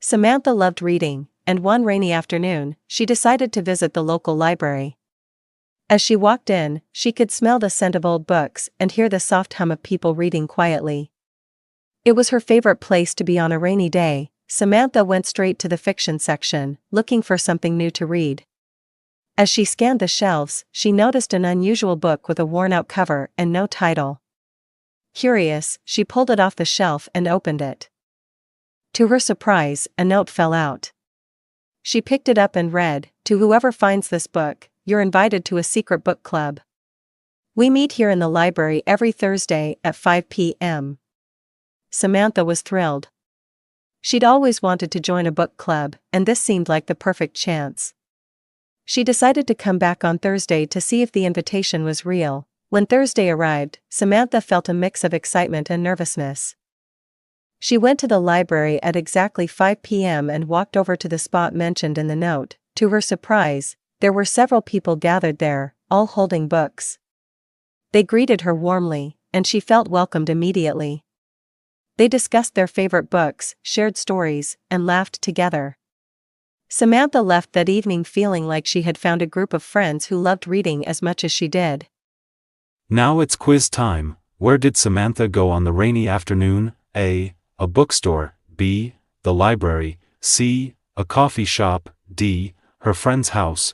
Samantha loved reading, and one rainy afternoon, she decided to visit the local library. As she walked in, she could smell the scent of old books and hear the soft hum of people reading quietly. It was her favorite place to be on a rainy day. Samantha went straight to the fiction section, looking for something new to read. As she scanned the shelves, she noticed an unusual book with a worn-out cover and no title. Curious, she pulled it off the shelf and opened it. To her surprise, a note fell out. She picked it up and read, "To whoever finds this book, you're invited to a secret book club. We meet here in the library every Thursday at 5 p.m. Samantha was thrilled. She'd always wanted to join a book club, and this seemed like the perfect chance. She decided to come back on Thursday to see if the invitation was real. When Thursday arrived, Samantha felt a mix of excitement and nervousness. She went to the library at exactly 5 p.m. and walked over to the spot mentioned in the note. To her surprise, there were several people gathered there, all holding books. They greeted her warmly, and she felt welcomed immediately. They discussed their favorite books, shared stories, and laughed together. Samantha left that evening feeling like she had found a group of friends who loved reading as much as she did. Now it's quiz time. Where did Samantha go on the rainy afternoon? A. A bookstore. B. The library. C. A coffee shop. D. Her friend's house.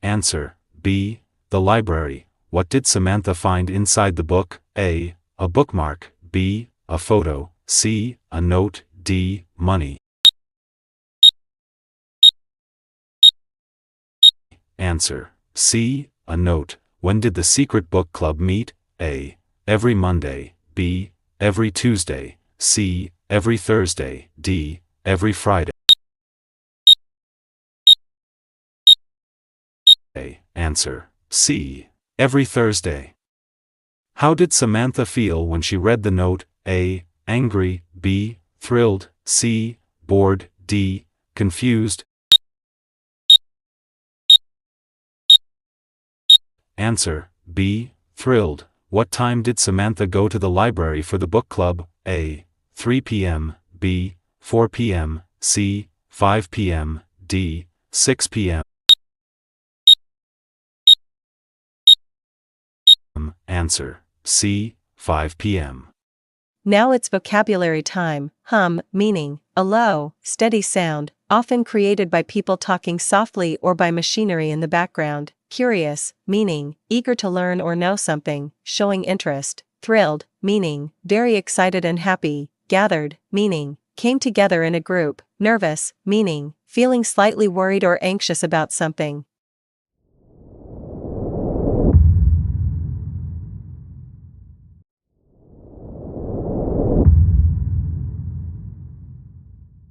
Answer: B. The library. What did Samantha find inside the book? A. A bookmark. B. A photo. C. A note. D. Money. Answer: C. A note. When did the secret book club meet? A. Every Monday. B. Every Tuesday. C. Every Thursday. D. Every Friday. Answer: C. Every Thursday. How did Samantha feel when she read the note? A. Angry. B. Thrilled. C. Bored. D. Confused. Answer: B. Thrilled. What time did Samantha go to the library for the book club? A. 3 p.m. B. 4 p.m. C. 5 p.m. D. 6 p.m. Answer: C. 5 p.m. Now it's vocabulary time. Hum, meaning a low, steady sound, often created by people talking softly or by machinery in the background. Curious, meaning eager to learn or know something, showing interest. Thrilled, meaning very excited and happy. Gathered, meaning came together in a group. Nervous, meaning feeling slightly worried or anxious about something.